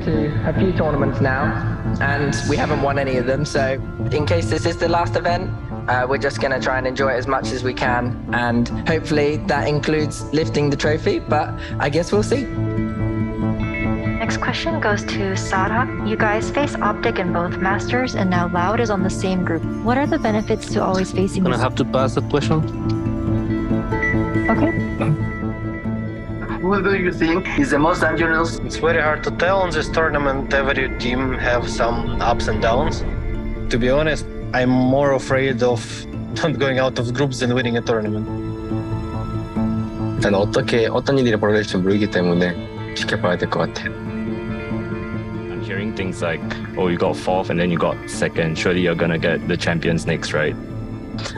to a few tournaments now, and we haven't won any of them. So in case this is the last event, we're just going to try and enjoy it as much as we can. And hopefully that includes lifting the trophy, but I guess we'll see. Next question goes to Sarah. You guys face Optic in both Masters, and now Loud is on the same group. What are the benefits to always facing Gonna have to pass that question. Okay. Who do you think is the most dangerous? It's very hard to tell in this tournament. Every team have some ups and downs. To be honest, I'm more afraid of not going out of groups than winning a tournament. 일단 어떤 일이 벌어질지 모르기 때문에 지켜봐야 될 것 같아요. I'm hearing things like, oh, you got fourth and then you got second. Surely you're gonna get the champions next, right?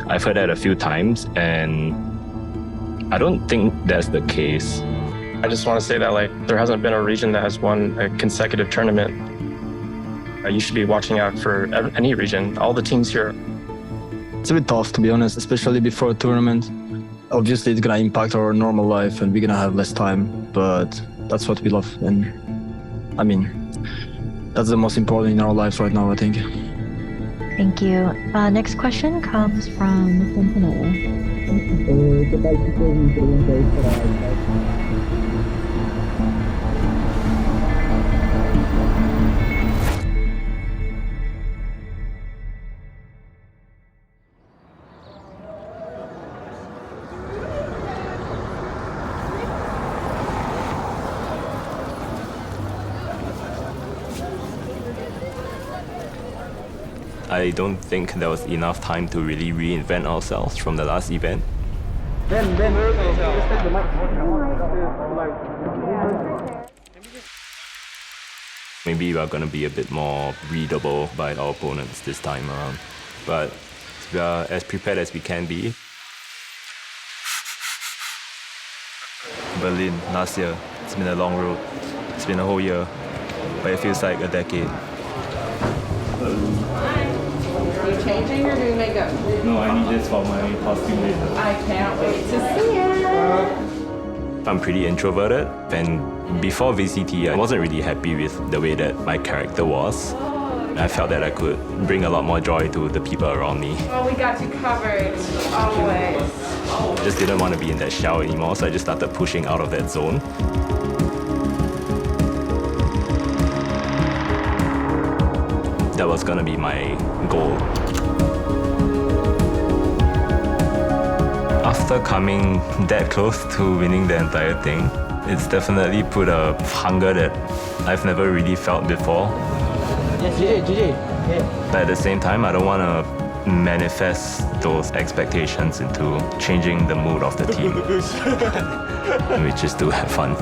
I've heard that a few times, and I don't think that's the case. I just want to say that there hasn't been a region that has won a consecutive tournament. You should be watching out for any region, all the teams here. It's a bit tough, to be honest, especially before a tournament. Obviously, it's gonna impact our normal life and we're gonna have less time, but that's what we love. And I mean, that's the most important in our lives right now, I think. Thank you. Next question comes from Channal. I don't think there was enough time to really reinvent ourselves from the last event. Maybe we are going to be a bit more readable by our opponents this time around. But we are as prepared as we can be. Berlin last year, it's been a long road. It's been a whole year, but it feels like a decade. Are you changing or doing makeup? No, I need this for my costume later. I can't wait to see it. I'm pretty introverted, and before VCT, I wasn't really happy with the way that my character was. I felt that I could bring a lot more joy to the people around me. Well, we got you covered, always. I just didn't want to be in that shell anymore, so I just started pushing out of that zone. That was gonna be my goal. After coming that close to winning the entire thing, it's definitely put a hunger that I've never really felt before. Yes, GG. But at the same time, I don't want to manifest those expectations into changing the mood of the team. We just do have fun.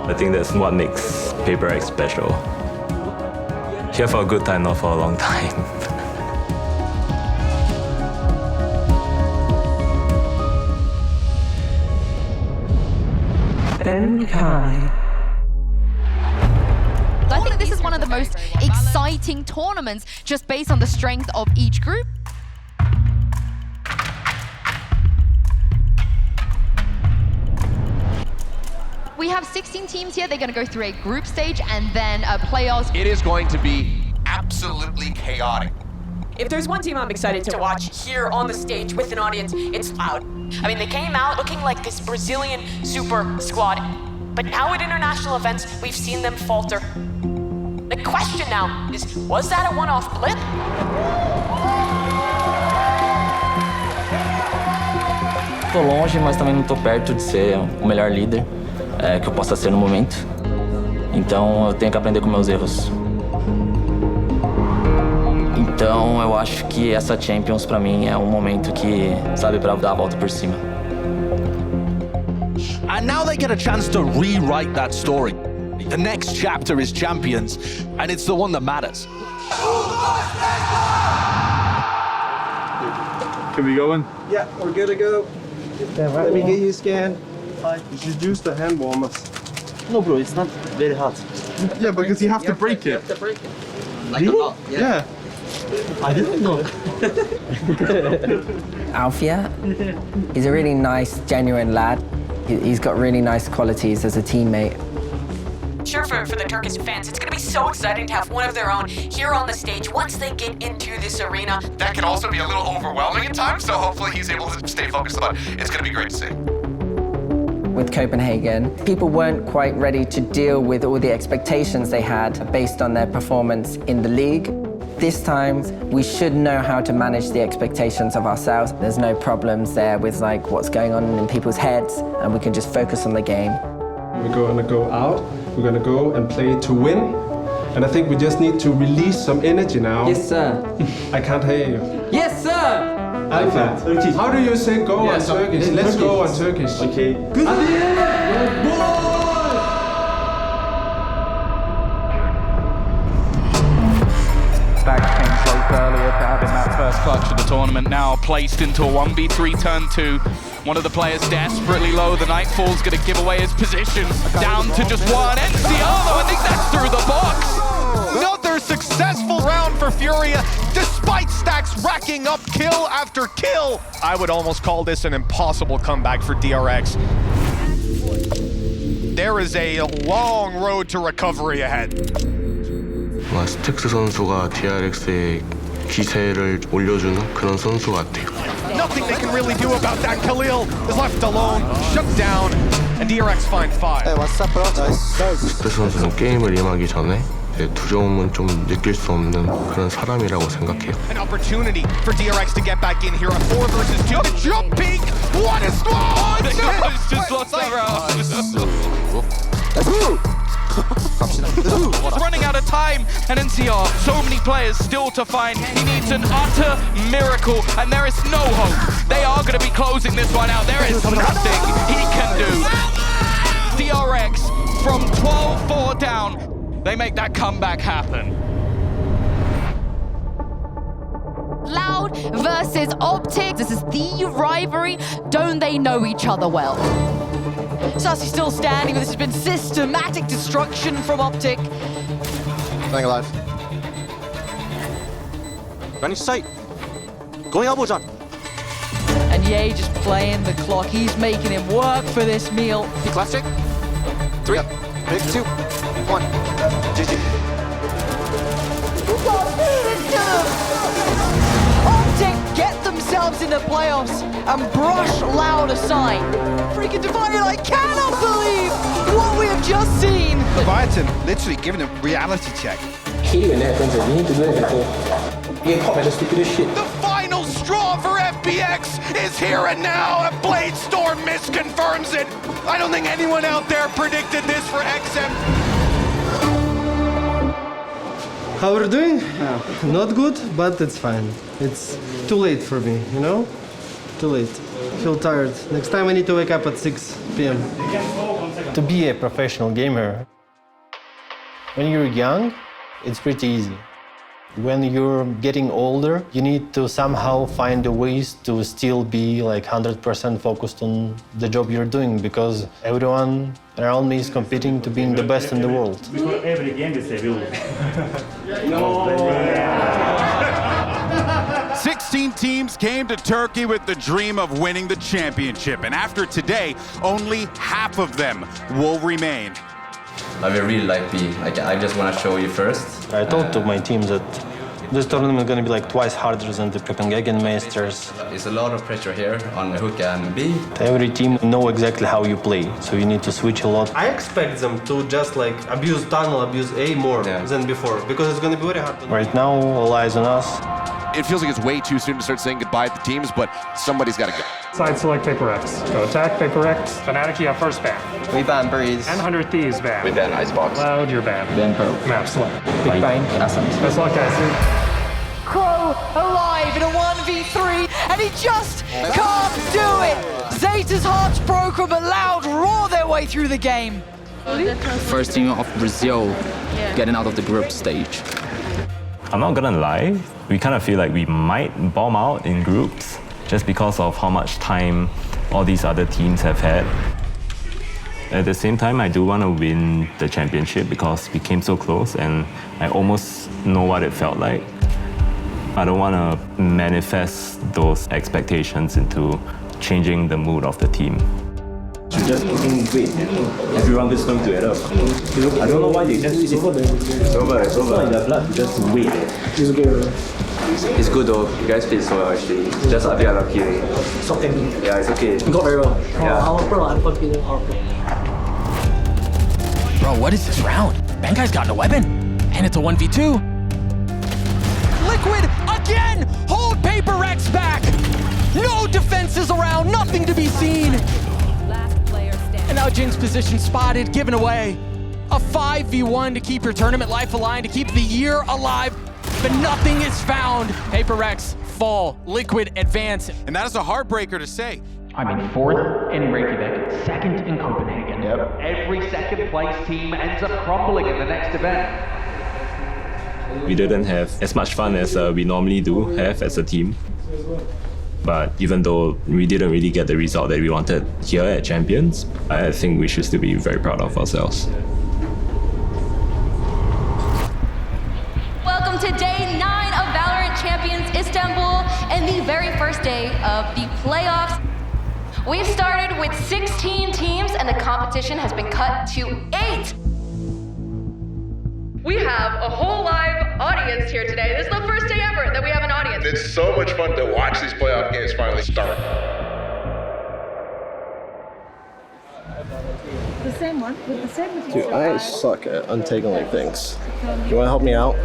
I think that's what makes Paper X special. Here for a good time, not for a long time. I think this is one of the most exciting tournaments just based on the strength of each group. We have 16 teams here. They're going to go through a group stage and then playoffs. It is going to be absolutely chaotic. If there's one team I'm excited to watch here on the stage with an audience, it's Loud. I mean, they came out looking like this Brazilian super squad, but now at international events, we've seen them falter. The question now is, was that a one-off blip? Tô longe, mas também não tô perto de ser o melhor líder que eu possa ser no momento. Então eu tenho que aprender com meus erros. Então eu acho que essa Champions pra mim é momento que, sabe, pra dar a volta por cima. And now they get a chance to rewrite that story. The next chapter is Champions, and it's the one that matters. Can we go in? Yeah, we're good to go. Let me get you scanned. You should use the hand warmers. No, bro, it's not very hot. Yeah, because you have to break it. You have to break it. Like a lot, yeah. I didn't know. Alfia, he's a really nice, genuine lad. He's got really nice qualities as a teammate. sure for the Turkish fans, it's going to be so exciting to have one of their own here on the stage once they get into this arena. That can also be a little overwhelming at times, so hopefully he's able to stay focused on it. It's going to be great to see. With Copenhagen, people weren't quite ready to deal with all the expectations they had based on their performance in the league. This time, we should know how to manage the expectations of ourselves. There's no problems there with like what's going on in people's heads, and we can just focus on the game. We're going to go out, we're going to go and play to win. And I think we just need to release some energy now. Yes, sir. I can't hear you. Yes, sir! Alpha, how do you say go on Turkish? Let's go on Turkish. Okay. Good. Back came close earlier to having that first clutch of the tournament, now placed into a 1v3 turn 2. One of the players desperately low, the Nightfall's gonna give away his position, down to just one. Enciano, I think that's through the box. Another successful round for Furia, despite Stacks racking up kill after kill. I would almost call this an impossible comeback for DRX. There is a long road to recovery ahead. 스택스 선수가 DRX의 기세를 올려주는 그런 선수 같아요. Nothing they can really do about that. Khalil is left alone, shut down, and DRX find 5. Hey, what's up, bro? 스택스 선수는 게임을 임하기 전에 두려움은 좀 느낄 수 없는 그런 사람이라고 생각해요. An opportunity for DRX to get back in here. A 4 versus 2. The jump peak. What is wrong? Just lost that round. He's running out of time, and NCR, so many players still to find. He needs an utter miracle, and there is no hope. They are going to be closing this one out. There is nothing he can do. DRX from 12-4 down, they make that comeback happen. Loud versus Optic. This is the rivalry. Don't they know each other well? Sassy still standing, but this has been systematic destruction from Optic. Staying alive. Running sight. Going elbow jump. And Ye just playing the clock. He's making him work for this meal. He classic. 3, 2, 1. GG. Optic get themselves in the playoffs and brush Loud aside. Freaking Divided, I cannot believe what we have just seen. Leviathan literally giving a reality check. The final straw for FPX is here and now. A Blade Storm misconfirms it. I don't think anyone out there predicted this for XM. How are you doing? Not good, but it's fine. It's too late for me, you know? Too late. Feel tired. Next time I need to wake up at 6 p.m. To be a professional gamer, when you're young, it's pretty easy. When you're getting older, you need to somehow find the ways to still be like 100% focused on the job you're doing, because everyone around me is competing to being the best in the world. Every game is a rule. 16 teams came to Turkey with the dream of winning the championship, and after today, only half of them will remain. I will really like B. I just want to show you first. I told to my team that this tournament is going to be like twice harder than the Copenhagen Masters. There's a lot of pressure here on Hook and B. Every team know exactly how you play, so you need to switch a lot. I expect them to just like abuse tunnel, abuse A more than before, because it's going to be very hard. Right now, all eyes on us. It feels like it's way too soon to start saying goodbye to teams, but somebody's got to go. Side select Paper X. Go attack Paper X. Fnatic, you have first ban. We ban Breeze. And 100 Thieves ban. We ban Icebox. Loud, you're banned. Ban Pro. Map select. Big Bang. Ascent. Best luck, guys. Crow alive in a 1v3, and he just can't do it. Zeta's heart's broken, but Loud roar their way through the game. First team of Brazil getting out of the group stage. I'm not gonna lie, we kind of feel like we might bomb out in groups just because of how much time all these other teams have had. At the same time, I do want to win the championship because we came so close and I almost know what it felt like. I don't want to manifest those expectations into changing the mood of the team. Just wait. Everyone is going to add up. I don't know why they just it's over. It's not in their blood. Just wait. It's good though. You guys played so well actually. Just a bit unlucky. It's okay. Yeah, it's okay. You got very well. Yeah. Our pro, I'm confident. Bro, what is this round? Bangai's got no weapon. And it's a 1v2. Liquid again! Hold Paper Rex back! No defenses around, nothing to be seen! And now Jin's position spotted, given away. A 5v1 to keep your tournament life alive, to keep the year alive, but nothing is found. Paper Rex fall, Liquid advance. And that is a heartbreaker to say. I mean, 4th in Reykjavik, 2nd in Copenhagen. Yep. Every second place team ends up crumbling in the next event. We didn't have as much fun as we normally do have as a team. But even though we didn't really get the result that we wanted here at Champions, I think we should still be very proud of ourselves. Welcome to day 9 of Valorant Champions Istanbul and the very first day of the playoffs. We've started with 16 teams and the competition has been cut to 8. We have a whole live audience here today. This is the first day ever that we have an audience. It's so much fun to watch these playoff games finally start. The same one with the same Dude, I suck at untangling things. You want to help me out?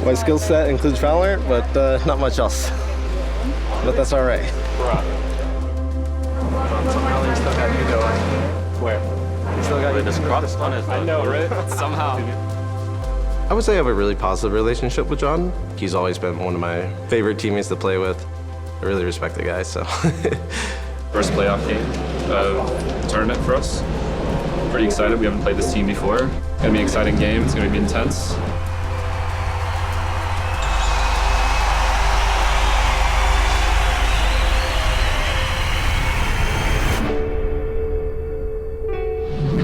My skill set includes Valorant, but not much else. But that's all right. Somehow they still got you going. Where? Still got you. This cross on it. I know, right? Somehow. I would say I have a really positive relationship with John. He's always been one of my favorite teammates to play with. I really respect the guy, so. First playoff game tournament for us. Pretty excited. We haven't played this team before. It's gonna be an exciting game. It's gonna be intense.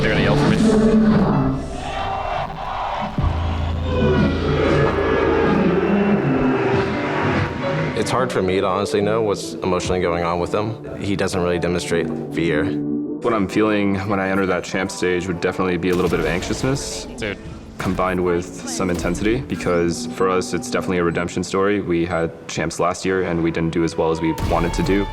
They're gonna yell for me. It's hard for me to honestly know what's emotionally going on with him. He doesn't really demonstrate fear. What I'm feeling when I enter that champ stage would definitely be a little bit of anxiousness, combined with some intensity, because for us it's definitely a redemption story. We had champs last year and we didn't do as well as we wanted to do.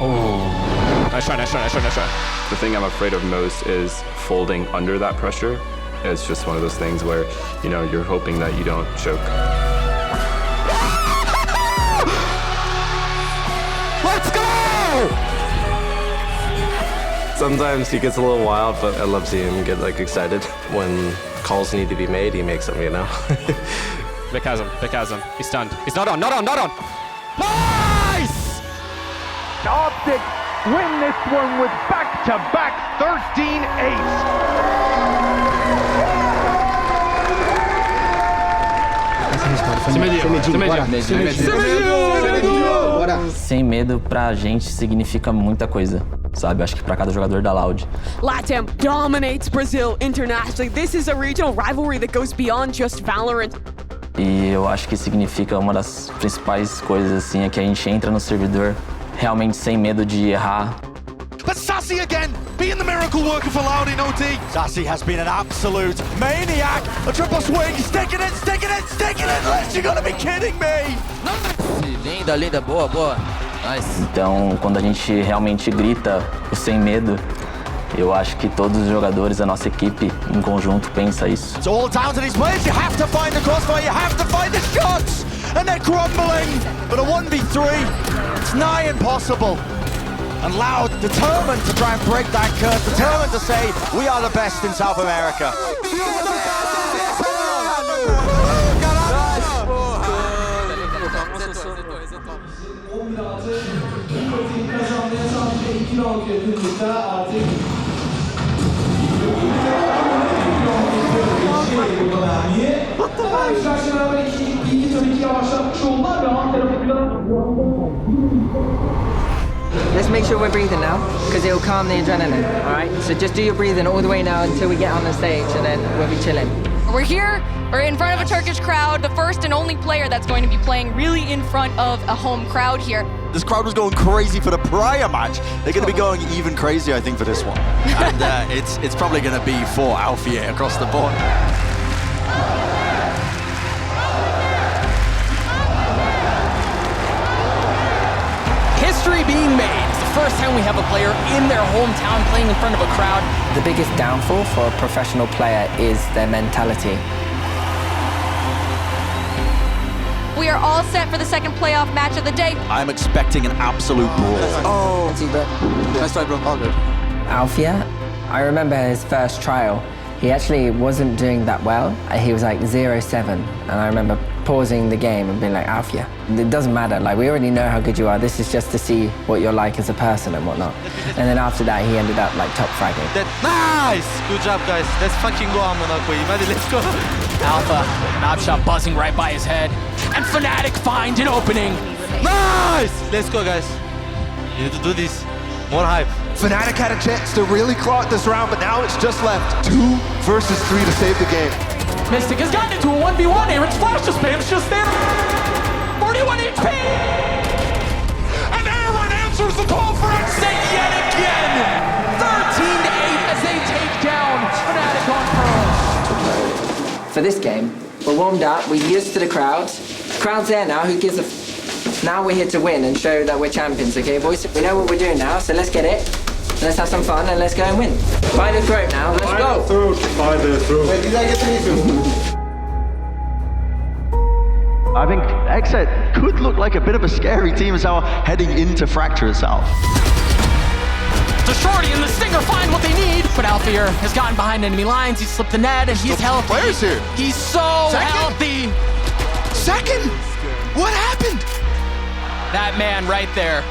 Oh, nice try, nice try, nice try, nice try. The thing I'm afraid of most is folding under that pressure. It's just one of those things where, you know, you're hoping that you don't choke. Let's go! Sometimes he gets a little wild, but I love seeing him get excited. When calls need to be made, he makes them, you know? Vic has him, he's stunned. He's not on. Nice! Optic win this one with back-to-back 13-8. Sem medo pra gente significa muita coisa, sabe? Acho que pra cada jogador da Loud. LATAM dominates Brazil internationally. This is a regional rivalry that goes beyond just Valorant. E eu acho que significa uma das principais coisas assim é que a gente entra no servidor realmente sem medo de errar. But Sassy again, being the miracle worker for Loud in OT. Sassy has been an absolute maniac. A triple swing, sticking it. Liz, you gotta be kidding me. Linda, boa. Nice. Então, quando a gente realmente grita o sem medo, eu acho que todos os jogadores da nossa equipe em conjunto pensa isso. It's all down to these players. You have to find the crossfire, you have to find the shots. And they're crumbling. But a 1v3, it's nigh impossible. And Loud determined to try and break that curse, determined to say, we are the best in South America. Let's make sure we're breathing now, because it'll calm the adrenaline, all right? So just do your breathing all the way now until we get on the stage, and then we'll be chilling. We're here, we're in front of a Turkish crowd, the first and only player that's going to be playing really in front of a home crowd here. This crowd was going crazy for the prior match. They're going to be going even crazier, I think, for this one. And it's probably going to be for Alfie across the board. History being made. It's the first time we have a player in their hometown playing in front of a crowd. The biggest downfall for a professional player is their mentality. We are all set for the second playoff match of the day. I'm expecting an absolute brawl. Oh, nice try, bro. All good. Alfia, I remember his first trial. He actually wasn't doing that well. He was like 0-7, and I remember pausing the game and being like, Alfia, it doesn't matter. Like, we already know how good you are. This is just to see what you're like as a person and whatnot. And then after that, he ended up like top fragging. Nice! Good job, guys. Let's fucking go, let's go. Alpha, knob shot buzzing right by his head. And Fnatic find an opening. Nice! Let's go, guys. You need to do this. More hype. Fnatic had a chance to really claw it this round, but now it's just left 2 versus 3 to save the game. Mystic has gotten into a 1v1. Aaron's flash spam's just there. 41 HP. And Aaron answers the call for exit yet again. 13-8 as they take down Fnatic on Pearl. For this game, we're warmed up, we're used to the crowd. The crowd's there now, who gives a now we're here to win and show that we're champions, okay, boys? We know what we're doing now, so let's get it. Let's have some fun and let's go and win. By the throat now, let's go. By the throat. Wait, did I get anything? I think Exet could look like a bit of a scary team as well heading into Fracture itself. The Shorty and the Stinger find what they need, but Alfear has gotten behind enemy lines. He slipped the net and he's healthy. Players here. He's so healthy. Second? What happened? That man right there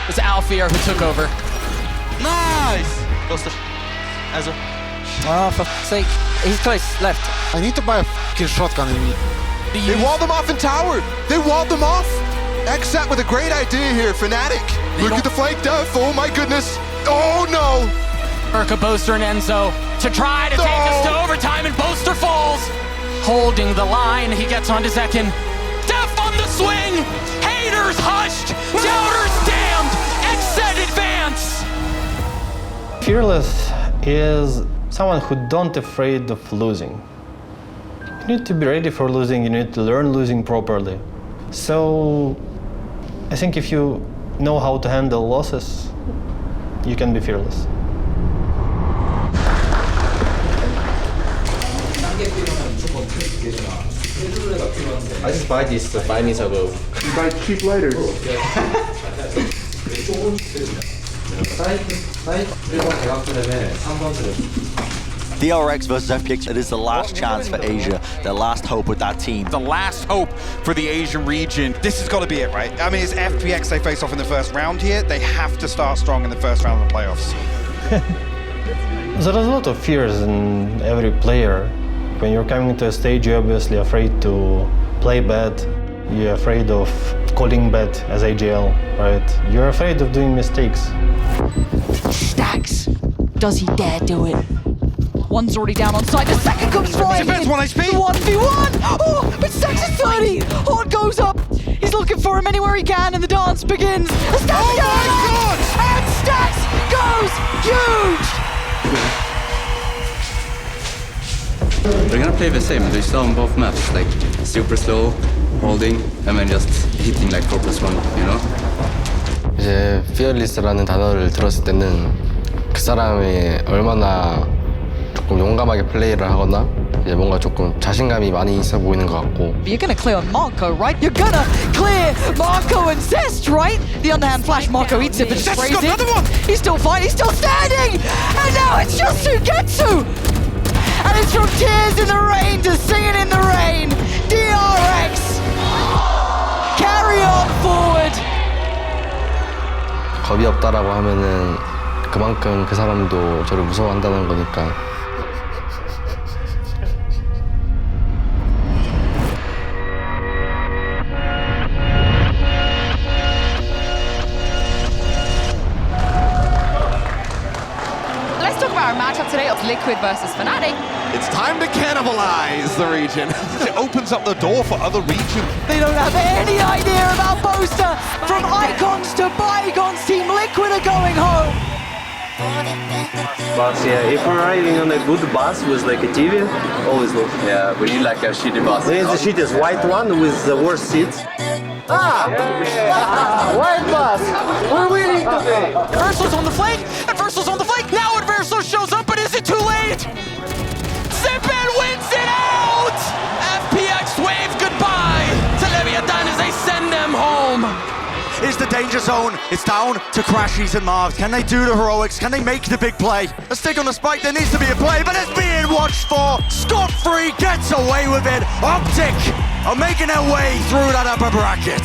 was Alfear who took over. Nice! Ghoster. Azure. Oh, for fuck's sake. He's close, left. I need to buy a fucking shotgun. They walled them off in tower. They walled them off. Exet with a great idea here, Fnatic. Look at the flank def. Oh my goodness. Oh no. Urka, Boaster, and Enzo to try to take us to overtime, and Boaster falls. Holding the line, he gets onto Zekin. Def on the swing. Haters hushed. Doubters damned. Exet advance. Fearless is someone who don't afraid of losing. You need to be ready for losing, you need to learn losing properly. So I think if you know how to handle losses, you can be fearless. I just buy these to buy me some go. You buy cheap lighters. DRX versus FPX, it is the last chance for Asia, their last hope with that team. The last hope for the Asian region. This has got to be it, right? I mean, it's FPX they face off in the first round here. They have to start strong in the first round of the playoffs. There's a lot of fears in every player. When you're coming to a stage, you're obviously afraid to play bad. You're afraid of calling bad as AGL, right? You're afraid of doing mistakes. Stacks. Does he dare do it? One's already down on side. The second comes flying. Defense 1 HP. 1v1. Oh, but Stacks is 30. Horn goes up. He's looking for him anywhere he can, and the dance begins. The Stacks Oh my God! And Stacks goes huge. We're gonna play the same. We saw on both maps, like super slow, holding, and then just hitting like 4+1, you know? 이제 fearless라는 단어를 들었을 때는 그 사람이 얼마나 조금 용감하게 플레이를 하거나 이제 뭔가 조금 자신감이 많이 있어 보이는 것 같고. You're gonna clear Marco, right? You're gonna clear Marco and Zest, right? The underhand flash, Marco eats it, but just sprays it. He's still fighting, he's still standing! And now it's just Sugetsu! And it's from tears in the rain to singing in the rain. DRX, carry on forward. 겁이 없다라고 하면은 그만큼 그 사람도 저를 무서워한다는 거니까. Let's talk about our matchup today of Liquid versus Fnatic. It's time to cannibalize the region. It opens up the door for other regions. They don't have any idea about Boaster. From Icons to Bygones, Team Liquid are going home. But yeah, if we're riding on a good bus with like a TV, always lose. Yeah, we need like a shitty bus. There is the shittiest white one with the worst seats. White bus. We're winning today. Versal's on the flank, and Versal's on the flank. Now Adverso shows up, but is it too late? Zipan wins it out! FPX wave goodbye to Leviathan as they send them home. Is the danger zone? It's down to Crashies and Marvs. Can they do the heroics? Can they make the big play? A stick on the spike, there needs to be a play, but it's being watched for. Scot-free gets away with it. Optic are making their way through that upper bracket.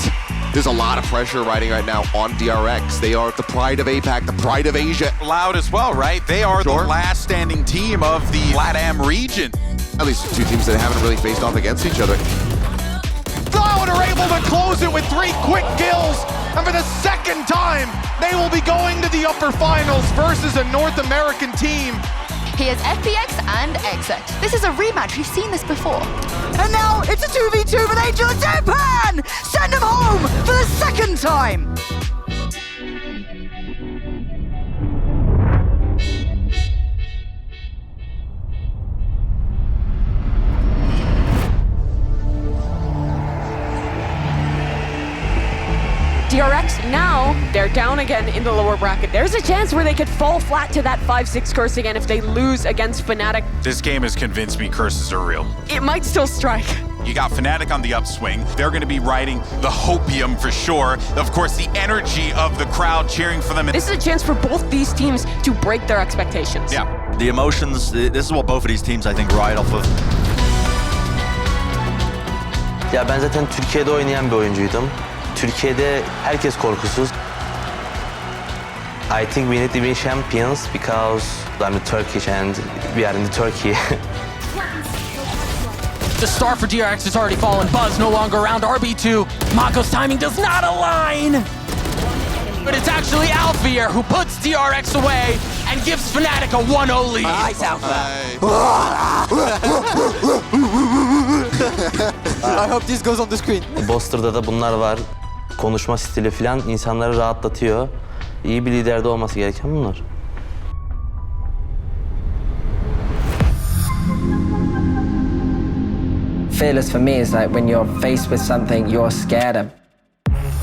There's a lot of pressure riding right now on DRX. They are the pride of APAC, the pride of Asia. Loud as well, right? They are the last standing team of the LATAM region. At least two teams that haven't really faced off against each other. Cloud are able to close it with 3 quick kills, and for the second time, they will be going to the upper finals versus a North American team. Here's FPX and Exit. This is a rematch, we've seen this before. And now it's a 2v2 with Angel and Japan! Send him home for the second time! DRX now, they're down again in the lower bracket. There's a chance where they could fall flat to that 5-6 curse again if they lose against Fnatic. This game has convinced me curses are real. It might still strike. You got Fnatic on the upswing. They're going to be riding the hopium for sure. Of course, the energy of the crowd cheering for them. This is a chance for both these teams to break their expectations. Yeah. The emotions, this is what both of these teams, I think, ride off of. Ya ben zaten Türkiye'de oynayan bir oyuncuydum. Türkiye'de herkes korkusuz. I think we need to be champions because I'm Turkish and we are in Turkey. The star for DRX has already fallen. Buzz no longer around RB2. Mako's timing does not align. But it's actually Alfier who puts DRX away and gives Fnatic a 1-0 lead. Nice, I hope this goes on the screen. Boster'da da bunlar var. Konuşma stili falan insanları rahatlatıyor. İyi bir liderde olması gereken bunlar. Fearless for me is like when you're faced with something you're scared of.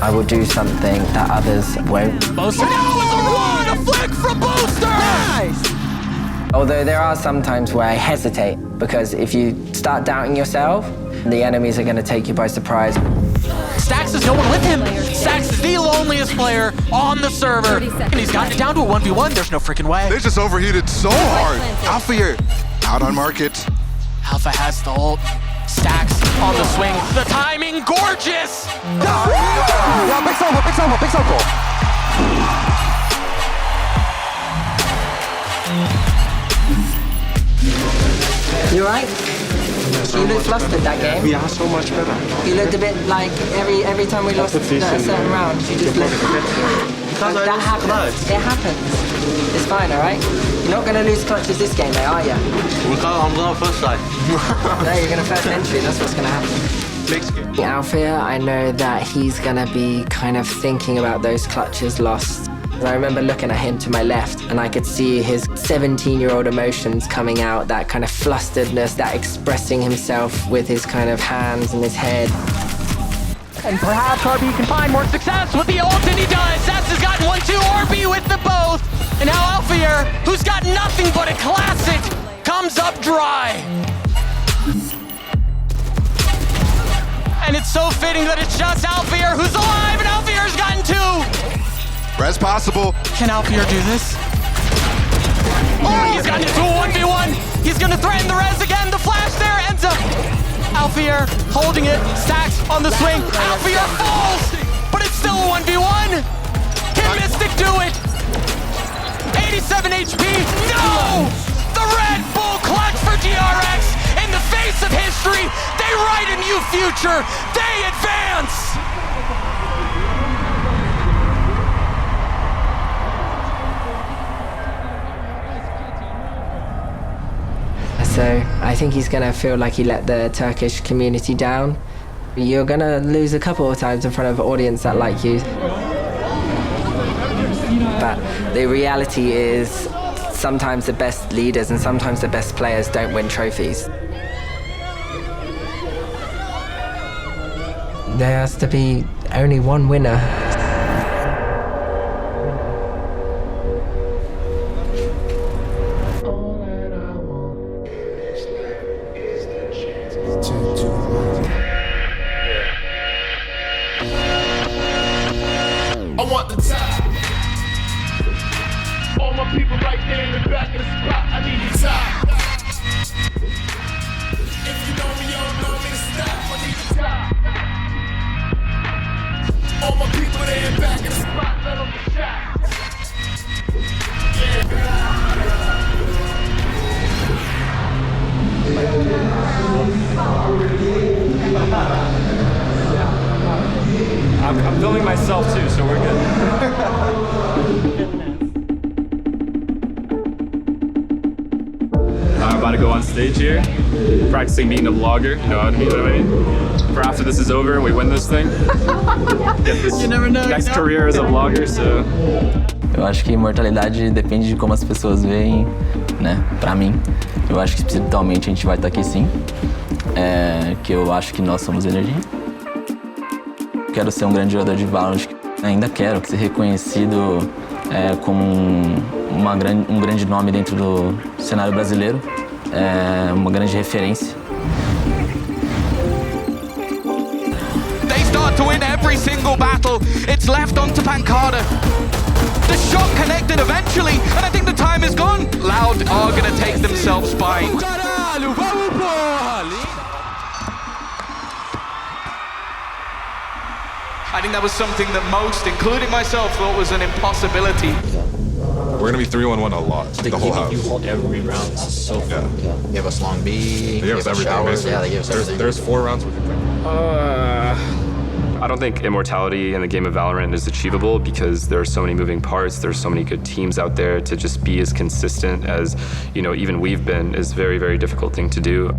I will do something that others won't. Boaster now is a run! A flick from Boaster! Nice! Although there are some times where I hesitate, because if you start doubting yourself, the enemies are going to take you by surprise. Stax has no one with him. Stax is the loneliest player on the server. And he's gotten it down to a 1v1. There's no freaking way. They just overheated so hard. Alfier out on market. Alpha has the ult. Stax on the swing. The timing, gorgeous! Yeah, big circle. You alright? You looked flustered that game. We are so much better. You looked a bit like every time we lost a certain round, you just looked. That happens. It happens. It's fine, alright? You're not going to lose clutches this game, though, are you? I'm going first side. No, you're going to first entry. That's what's going to happen. Alfier, I know that he's going to be kind of thinking about those clutches lost. I remember looking at him to my left and I could see his 17-year-old emotions coming out, that kind of flusteredness, that expressing himself with his kind of hands and his head. And perhaps RB can find more success with the ult, and he does. Sass has gotten 1-2, RB with the both. And now Alfier, who's got nothing but a classic, comes up dry. And it's so fitting that it's just Alfier who's alive, and Alfier's gotten 2. Res possible. Can Alfier do this? Oh, he's gotten into a 1v1. He's gonna threaten the res again. The flash there ends up. Alfier holding it. Stax on the swing. Alfier falls, but it's still a 1v1. Can Mystic do it? 87 HP. No! The Red Bull clutch for DRX. In the face of history, they write a new future. They advance. So I think he's going to feel like he let the Turkish community down. You're going to lose a couple of times in front of an audience that like you. But the reality is sometimes the best leaders and sometimes the best players don't win trophies. There has to be only one winner. I want the top. All my people right there in the back of the spot. I need the top. If you know me, you don't know me to stop. I need the top. All my people there in the back of the spot. Let them get shot. I'm filming myself too, so we're good. I'm about to go on stage here, practicing being a vlogger. You know what I mean? For after this is over and we win this thing, get this next career as a vlogger. So. Eu acho que imortalidade depende de como as pessoas veem, né? Pra mim, eu acho que espiritualmente a gente vai estar aqui sim. Que eu acho que nós somos energia. Quero ser um grande jogador de Valorant. Ainda quero ser reconhecido como um grande nome dentro do cenário brasileiro, uma grande referência. They start to win every single battle. It's left on to Pancada. The shot connected eventually, and I think the time is gone. Loud are gonna take themselves by. I think that was something that most, including myself, thought was an impossibility. We're gonna be 3-1-1 a lot, the whole house. You hold every round. This is so fun. Yeah. They give us long B. They give us everything, showers. Yeah, they give us everything. There's 4 rounds we can play. I don't think immortality in the game of Valorant is achievable because there are so many moving parts, there's so many good teams out there. To just be as consistent as, even we've been is very, very difficult thing to do.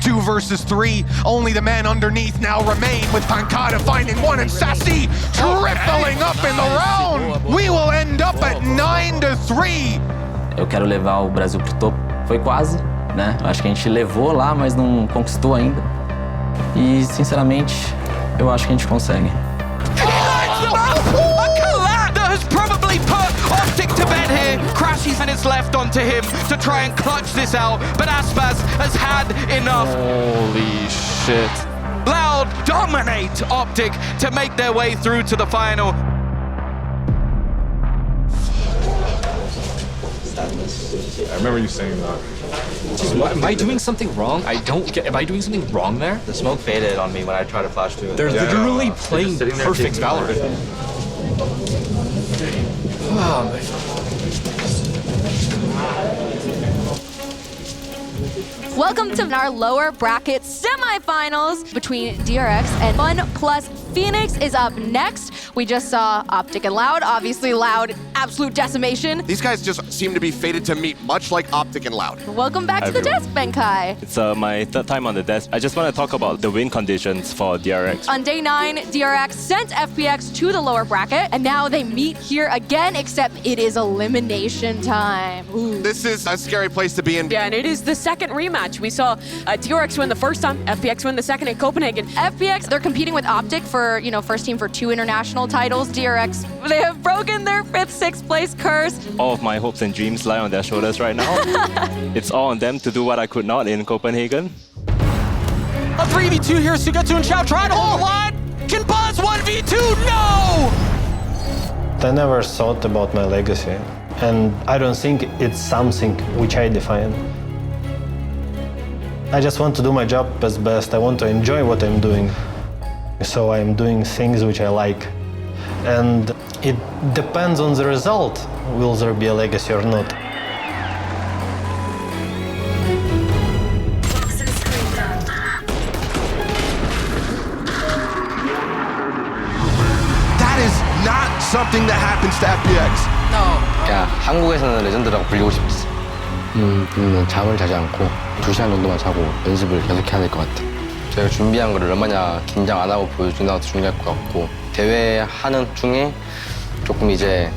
2 versus 3, only the man underneath now remain, with Pancada finding one and Sassy tripling up in the round. We will end up at 9-3. Eu quero levar o Brasil pro topo. Foi quase, né? Acho que a gente levou lá, mas não conquistou ainda. E, sinceramente, eu acho que a gente consegue. Has probably put Optic to bed here. Crashes and it's left onto him to try and clutch this out, but Aspaz has had enough. Holy shit. Loud dominate Optic to make their way through to the final. I remember you saying that. Jeez, am I doing something wrong? I don't get. Am I doing something wrong there? The smoke faded on me when I tried to flash through it. They're literally playing perfect Valorant. Oh, my. Welcome to our lower bracket semifinals between DRX and Fun plus Phoenix is up next. We just saw Optic and Loud. Obviously, Loud, absolute decimation. These guys just seem to be fated to meet, much like Optic and Loud. Welcome back to the desk, Benkai. It's my 3rd time on the desk. I just want to talk about the win conditions for DRX. On day 9, DRX sent FPX to the lower bracket, and now they meet here again, except it is elimination time. Ooh. This is a scary place to be in. Yeah, and it is the second rematch. We saw DRX win the first time, FPX win the second in Copenhagen. FPX, they're competing with Optic for, first team for 2 international titles. DRX, they have broken their 5th, 6th place curse. All of my hopes and dreams lie on their shoulders right now. It's all on them to do what I could not in Copenhagen. A 3v2 here, Sugetsu and Xiao trying to hold the line. Can Buzz 1v2? No! I never thought about my legacy, and I don't think it's something which I define. I just want to do my job as best. I want to enjoy what I'm doing. So I'm doing things which I like. And it depends on the result. Will there be a legacy or not? That is not something that happens to FPX. 야, 한국에서는 레전드라고 불리고 싶지. 잠을 자지 않고 2시간 정도만 자고 연습을 계속 해야 될 것 같아. 제가 준비한 걸 얼마나 긴장 안 하고 보여주나도 중요할 것 같고 대회 하는 중에 조금 이제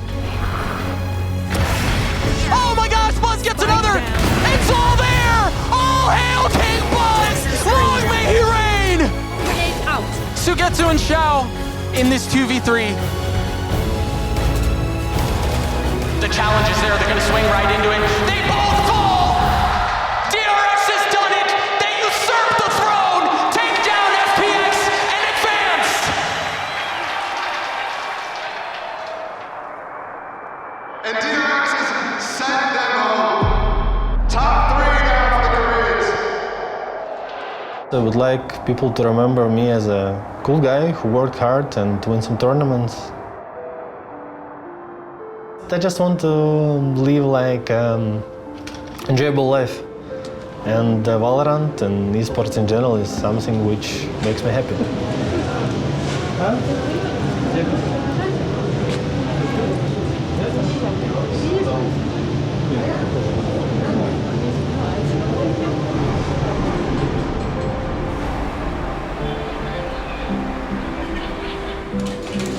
Oh my gosh, Buzz gets another! It's all there! All hail King Buzz! Long may he reign! Sugetsu and Xiao in this 2v3. The challenge is there, they're gonna swing right into it. They both fall! DRX has done it! They usurp the throne! Take down FPX and advance! And DRX is sending them home. Top 3 now for the Koreans. I would like people to remember me as a cool guy who worked hard and win some tournaments. I just want to live like enjoyable life, and Valorant and esports in general is something which makes me happy.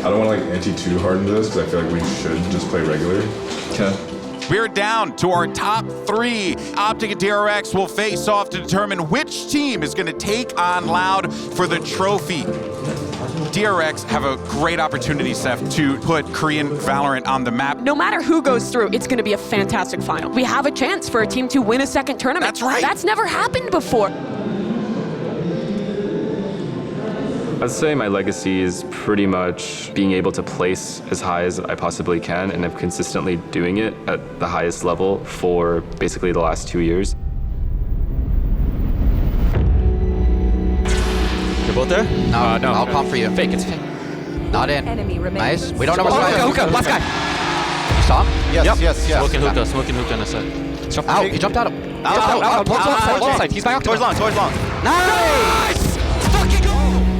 I don't want to ante too hard into this because I feel like we should just play regular. Okay. We're down to our top 3. Optic and DRX will face off to determine which team is going to take on Loud for the trophy. DRX have a great opportunity, Seth, to put Korean Valorant on the map. No matter who goes through, it's going to be a fantastic final. We have a chance for a team to win a second tournament. That's right. That's never happened before. I'd say my legacy is pretty much being able to place as high as I possibly can, and I'm consistently doing it at the highest level for basically the last 2 years. You're both there? No, no. I'll pop for you. Fake, it's fake. Not in. Enemy Nice. We don't know what's Hookah, last guy. You saw him? Yes. Smoking hookah on the side. Out. He jumped out. Out. Side. He's back up. Towards long. Nice!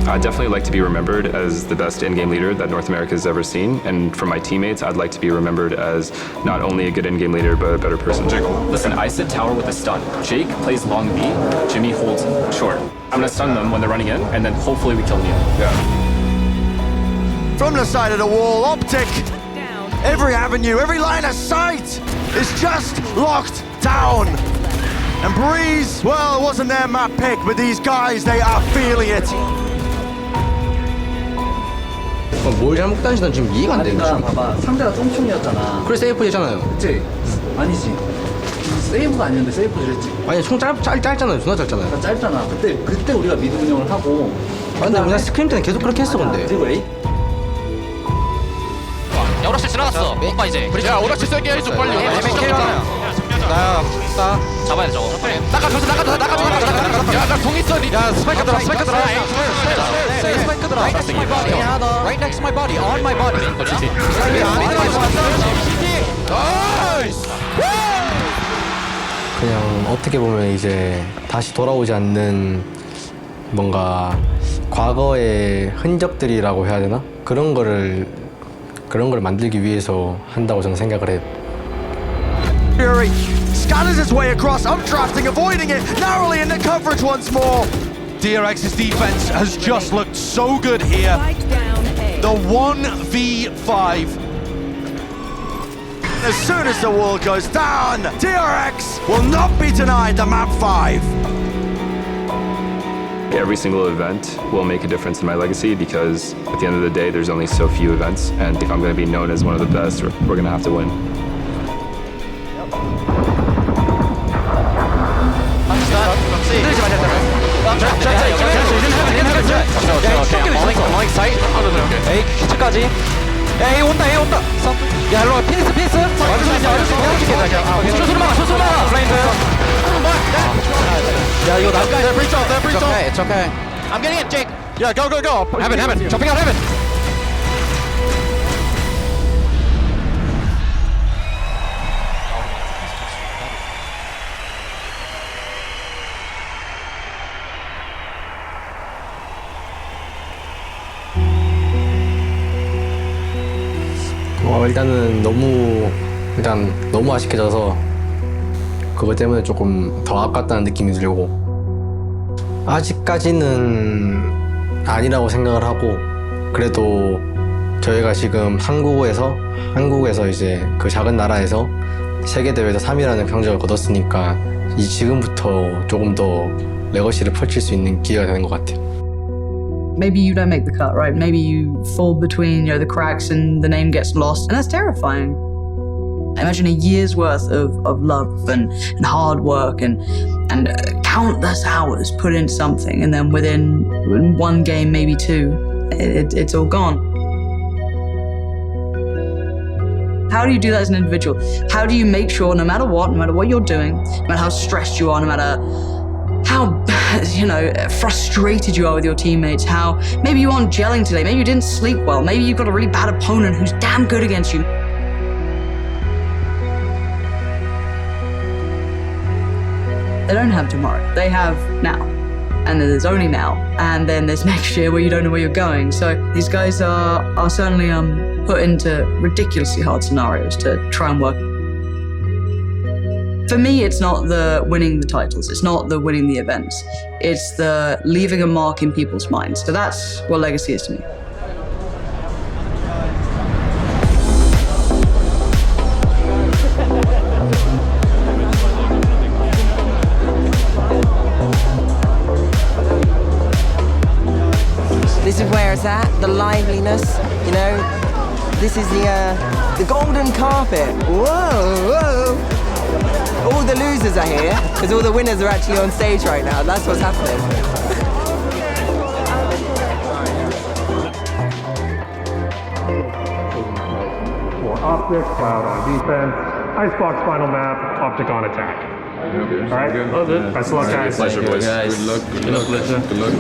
I'd definitely like to be remembered as the best in-game leader that North America has ever seen, and for my teammates, I'd like to be remembered as not only a good in-game leader, but a better person. Listen, I sit tower with a stun. Jake plays long B, Jimmy holds short. I'm gonna stun them when they're running in, and then hopefully we kill Neil. Yeah. From the side of the wall, Optic. Every avenue, every line of sight is just locked down. And Breeze, well, it wasn't their map pick, but these guys, they are feeling it. 뭘 잘못 다니시던 지금 이해가 안 되는 거죠. 봐봐, 상대가 똥총이었잖아. 그래 세이프 했잖아요. 그치? 아니지. 세이브가 아니었는데 세이프를 했지. 아니 총 짧잖아요. 존나 짧잖아요. 짧잖아. 그때 우리가 미드 운영을 하고. 근데 그냥 스크림 때는 계속 그렇게 했어 근데. 그리고 에이. 야, 오락실 지나갔어. 오빠 이제. 야, 오락실 세게 해줘 빨리. 나야. 잡아야 돼 저거. 나가. 야, 나 공 있어. 야, 스파이크 들어. 스파이크 들어. Right next to my body. Right next to my body. On my body. 그냥 어떻게 보면 이제 다시 돌아오지 않는 뭔가 과거의 흔적들이라고 해야 되나? 그런 걸 만들기 위해서 한다고 저는 생각을 해요. Fury scatters his way across, updrafting, avoiding it, narrowly into coverage once more. DRX's defense has just looked so good here. The 1v5. As soon as the wall goes down, DRX will not be denied the map 5. Every single event will make a difference in my legacy because at the end of the day, there's only so few events, and if I'm going to be known as one of the best, we're going to have to win. 에이, 퀴즈까지. 야, 에이 온다. 야, 일로 와. 피니스. 와줄 수 있냐? 쇼스로 막아. 블라인드. 야, 이거 나까지. It's okay. I'm getting it, Jake. Yeah, go. Heaven. Jumping out heaven. 일단은 너무 아쉽게 져서 그것 때문에 조금 더 아깝다는 느낌이 들고 아직까지는 아니라고 생각을 하고 그래도 저희가 지금 한국에서 이제 그 작은 나라에서 세계대회에서 3위라는 경적을 거뒀으니까 지금부터 조금 더 레거시를 펼칠 수 있는 기회가 되는 것 같아요. Maybe you don't make the cut, right? Maybe you fall between the cracks and the name gets lost, and that's terrifying. Imagine a year's worth of love and hard work and countless hours put into something, and then within one game, maybe two, it's all gone. How do you do that as an individual? How do you make sure, no matter what you're doing, no matter how stressed you are, no matter how frustrated you are with your teammates, how maybe you aren't gelling today, maybe you didn't sleep well, maybe you've got a really bad opponent who's damn good against you. They don't have tomorrow, they have now. And then there's only now, and then there's next year where you don't know where you're going. So these guys are certainly put into ridiculously hard scenarios to try and work. For me, it's not the winning the titles, it's not the winning the events, it's the leaving a mark in people's minds. So that's what legacy is to me. This is where it's at, the liveliness, you know. This is the golden carpet. Whoa, whoa. All the losers are here, because all the winners are actually on stage right now. That's what's happening. For Optic, Cloud on defense, Icebox final map, Optic on attack. All right, all good. Best of luck, guys. Pleasure, boys. Good luck. Good luck. Good luck.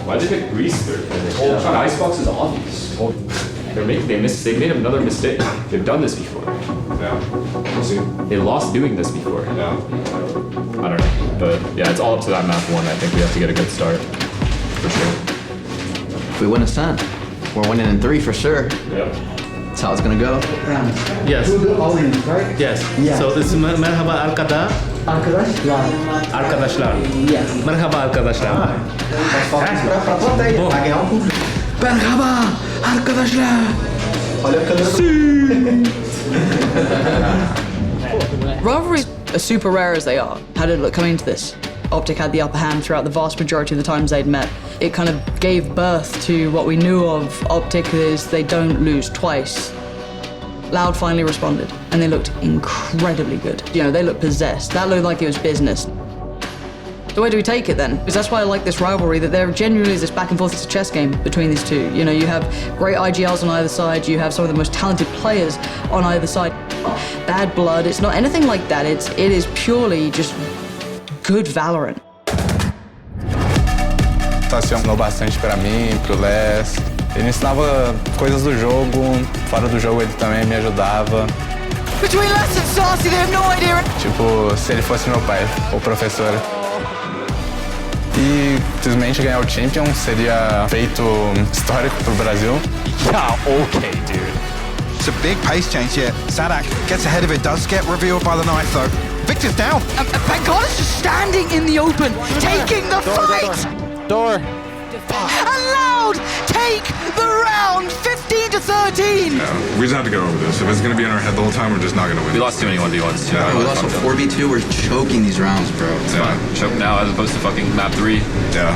Why did they pick Greece third? Icebox is obvious. They made another mistake. They've done this before. Yeah. We'll see. They lost doing this before. Yeah. I don't know. But yeah, it's all up to that map one. I think we have to get a good start. For sure. If we win a cent, we're winning in 3 for sure. Yeah. That's how it's gonna go. Yes. Right? Yes. Yeah. So this is merhaba arkadaşlar. Arkadaşlar. Yes. Merhaba arkadaşlar. Merhaba arkadaşlar. Rivalries are super rare as they are. How did it look coming into this? Optic had the upper hand throughout the vast majority of the times they'd met. It kind of gave birth to what we knew of Optic is they don't lose twice. Loud finally responded, and they looked incredibly good. You know, they looked possessed. That looked like it was business. So where do we take it then? Because that's why I like this rivalry, that there genuinely is this back and forth, it's a chess game between these two. You know, you have great IGLs on either side, you have some of the most talented players on either side. Bad blood, it's not anything like that, it is purely just good Valorant. Funcionou bastante pra mim, pro Les. Ele ensinava coisas do jogo, fora do jogo ele também me ajudava. Between Les and Sarsi, they have no idea. Tipo, se ele fosse meu pai ou professor. E simplesmente ganhar o Champion seria feito histórico pro Brasil. Yeah, okay, dude. It's a big pace change here. Sadak gets ahead of it, does get revealed by the knife though. Victor's down. Pancada's just standing in the open, taking the fight. Door. And Loud take the round, 15-13. Yeah, we just have to get over this. If it's going to be in our head the whole time, we're just not going to win. We lost too many 1v1s. Yeah, we lost a 4v2. We're choking these rounds, bro. It's fine. Choke now as opposed to fucking map 3. Yeah.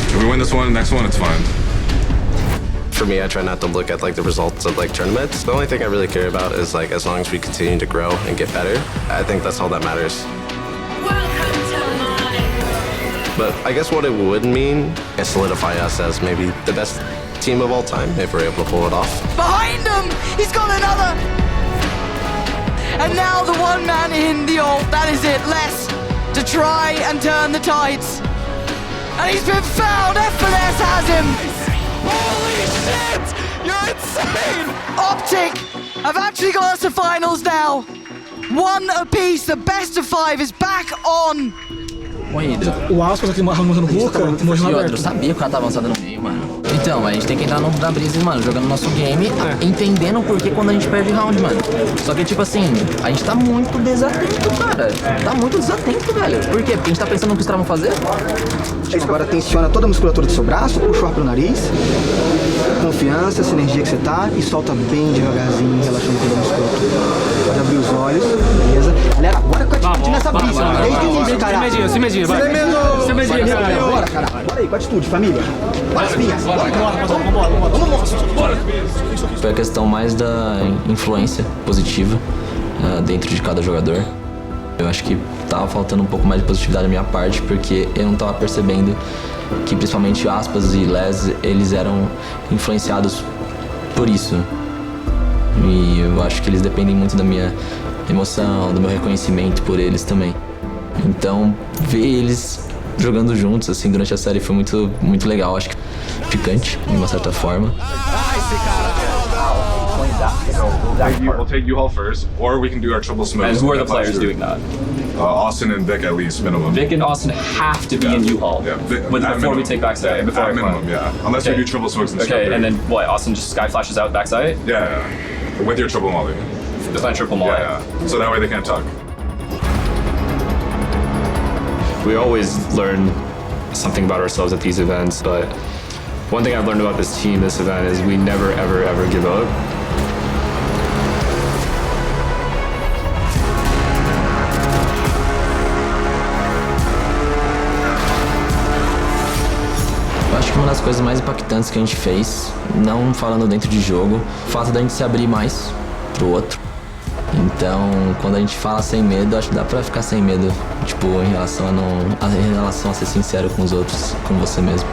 If we win this one, next one, it's fine. For me, I try not to look at like the results of like tournaments. The only thing I really care about is like as long as we continue to grow and get better, I think that's all that matters. But I guess what it would mean is solidify us as maybe the best team of all time if we're able to pull it off. Behind him, he's got another. And now the one man in the ult, that is it, Les, to try and turn the tides. And he's been found, F&S has him. Holy shit! You're insane! Optic have actually got us to finals now. 1 apiece, the best of 5 is back on. O Aspas aqui avançando no Ruka, no jogo aberto. Sabia que o cara tá avançando no meio. mano. Então, a gente tem que entrar na brisa, mano, jogando nosso game, entendendo por que quando a gente perde round, mano. Só que, tipo assim, a gente tá muito desatento, cara. Tá muito desatento, velho. Por quê? Porque a gente tá pensando no que os caras vão fazer. Agora tensiona toda a musculatura do seu braço, puxa o ar pro nariz. Confiança, essa energia que você tá e solta bem devagarzinho, relaxando toda a musculatura. Pode abrir os olhos, beleza? Galera, bora com a atitude nessa brisa, mano. Desde o início, caralho. Se medir, vai. Se medir, caralho. Bora, caralho. Bora aí, com a atitude, família. Bora, espinha. Foi a questão mais da influência positiva dentro de cada jogador. Eu acho que tava faltando um pouco mais de positividade da minha parte, porque eu não tava percebendo que principalmente Aspas e Les, eles eram influenciados por isso. E eu acho que eles dependem muito da minha emoção, do meu reconhecimento por eles também. Então, ver eles jogando juntos assim durante a série foi muito legal, acho que picante de uma certa forma. We'll take U-Haul first, or we can do our triple smooth. And who are the players doing that? Austin and Vic at least, minimum. Vic and Austin have to be in U-Haul. Yeah, before we take backside. Before minimum, yeah. Unless we do triple smokes and Okay, and then what? Austin just sky flashes out backside? Yeah. With your triple molly. With my triple molly. Yeah. So that way they can't tuck. We always learn something about ourselves at these events, but one thing I've learned about this team, this event, is we never, ever, ever give up. Eu acho que uma das coisas mais impactantes que a gente fez, não falando dentro de jogo, o fato da gente se abrir mais pro outro. Então, quando a gente fala sem medo, acho que dá pra ficar sem medo, tipo, em relação a ser sincero com os outros, com você mesmo.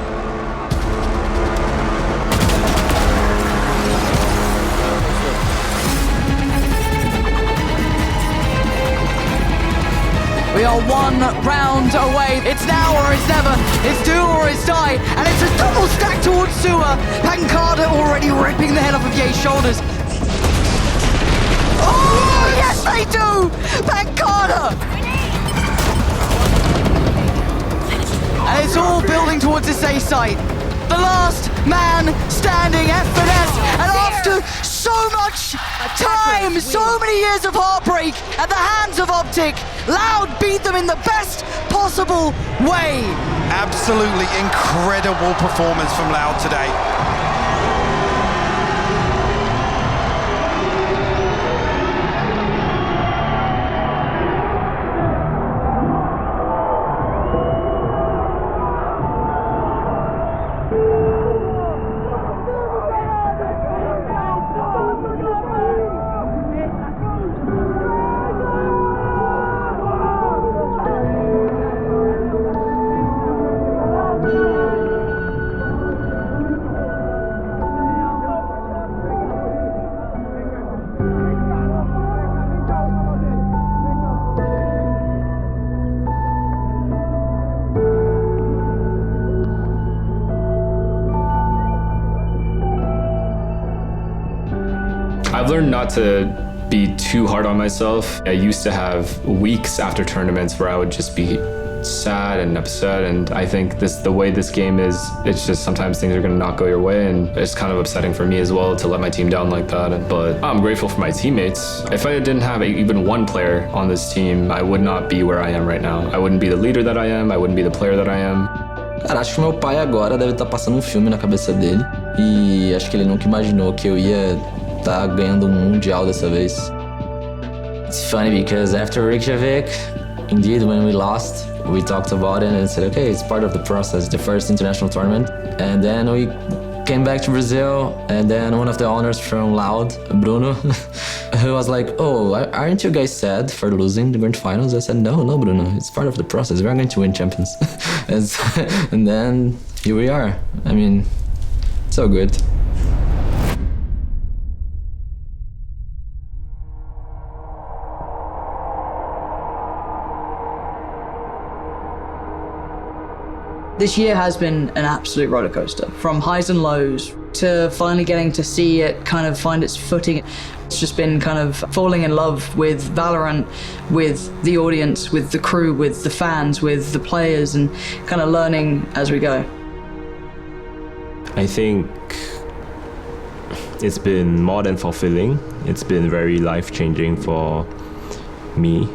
We are one round away. It's now or it's never. It's do or it's die. And it's a double stack towards Sua. Pancada already ripping the head off of Ye's shoulders. Oh, yes they do! Pancada! And it's all building towards this A site. The last man standing, F&S. And after so much time, so many years of heartbreak at the hands of Optic, Loud beat them in the best possible way. Absolutely incredible performance from Loud today. I've learned not to be too hard on myself. I used to have weeks after tournaments where I would just be sad and upset, and I think the way this game is, it's just sometimes things are going to not go your way, and it's kind of upsetting for me as well to let my team down like that. But I'm grateful for my teammates. If I didn't have even one player on this team, I would not be where I am right now. I wouldn't be the leader that I am. I wouldn't be the player that I am. Cara, acho que meu pai agora deve estar passando um filme na cabeça dele, e acho que ele nunca imaginou que eu ia estar ganhando mundial dessa vez. It's funny because after Reykjavik, indeed when we lost, we talked about it and said, okay, it's part of the process, the first international tournament. And then we came back to Brazil, and then one of the owners from Loud, Bruno, who was like, oh, aren't you guys sad for losing the grand finals? I said, no, Bruno, it's part of the process. We're going to win champions. And then here we are. I mean, so good. This year has been an absolute roller coaster, from highs and lows to finally getting to see it kind of find its footing. It's just been kind of falling in love with Valorant, with the audience, with the crew, with the fans, with the players, and kind of learning as we go. I think it's been more than fulfilling. It's been very life-changing for me,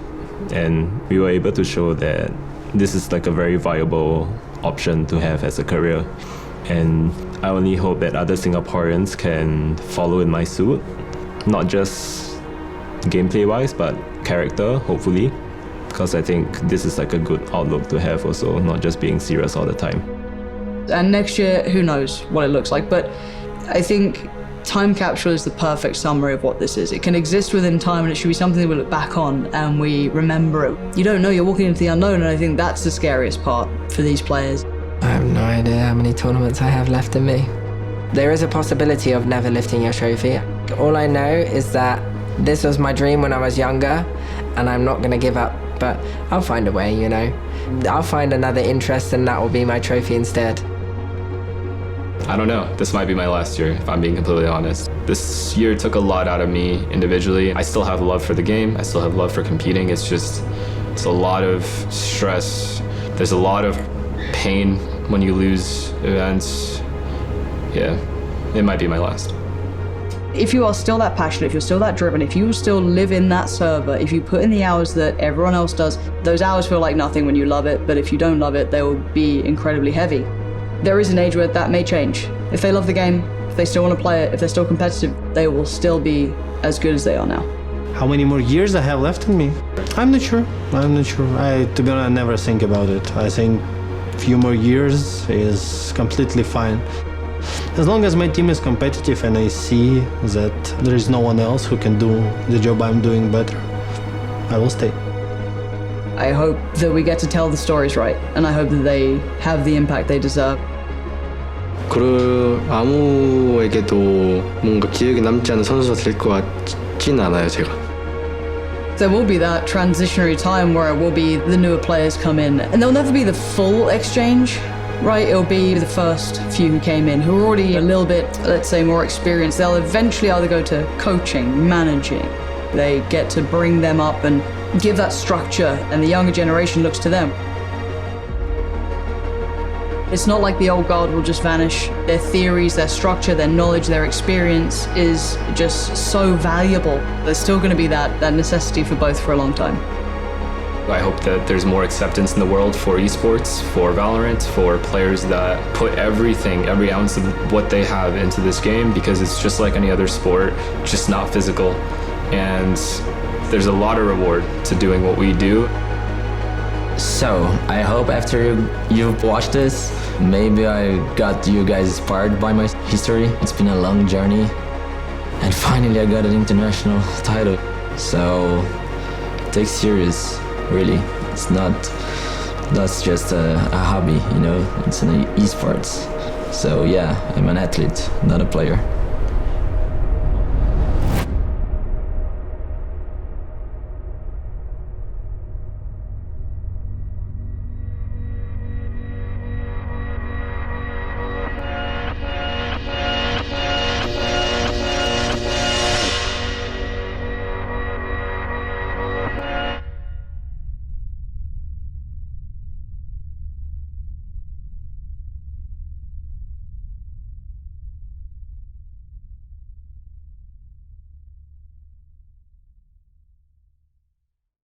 and we were able to show that this is like a very viable option to have as a career. And I only hope that other Singaporeans can follow in my suit, not just gameplay-wise, but character, hopefully, because I think this is like a good outlook to have also, not just being serious all the time. And next year, who knows what it looks like, but I think Time Capsule is the perfect summary of what this is. It can exist within time, and it should be something that we look back on and we remember it. You don't know, you're walking into the unknown, and I think that's the scariest part for these players. I have no idea how many tournaments I have left in me. There is a possibility of never lifting your trophy. All I know is that this was my dream when I was younger, and I'm not going to give up, but I'll find a way, you know. I'll find another interest, and that will be my trophy instead. I don't know. This might be my last year, if I'm being completely honest. This year took a lot out of me individually. I still have love for the game. I still have love for competing. It's a lot of stress. There's a lot of pain when you lose events. Yeah, it might be my last. If you are still that passionate, if you're still that driven, if you still live in that server, if you put in the hours that everyone else does, those hours feel like nothing when you love it, but if you don't love it, they will be incredibly heavy. There is an age where that may change. If they love the game, if they still want to play it, if they're still competitive, they will still be as good as they are now. How many more years I have left in me? I'm not sure. To be honest, I never think about it. I think a few more years is completely fine. As long as my team is competitive and I see that there is no one else who can do the job I'm doing better, I will stay. I hope that we get to tell the stories right, and I hope that they have the impact they deserve. 아무에게도 뭔가 기억에 남지 않은 선수가 될 것 같진 않아요, 제가. There will be that transitionary time where it will be the newer players come in, and there'll never be the full exchange, right? It'll be the first few who came in who are already a little bit, let's say, more experienced. They'll eventually either go to coaching, managing. They get to bring them up and give that structure, and the younger generation looks to them. It's not like the old guard will just vanish. Their theories, their structure, their knowledge, their experience is just so valuable. There's still going to be that necessity for both for a long time. I hope that there's more acceptance in the world for esports, for Valorant, for players that put everything, every ounce of what they have into this game, because it's just like any other sport, just not physical. And there's a lot of reward to doing what we do. So, I hope after you've watched this, maybe I got you guys inspired by my history. It's been a long journey, and finally I got an international title. So, take serious, really. It's not, that's just a hobby, you know, it's an esports. So yeah, I'm an athlete, not a player.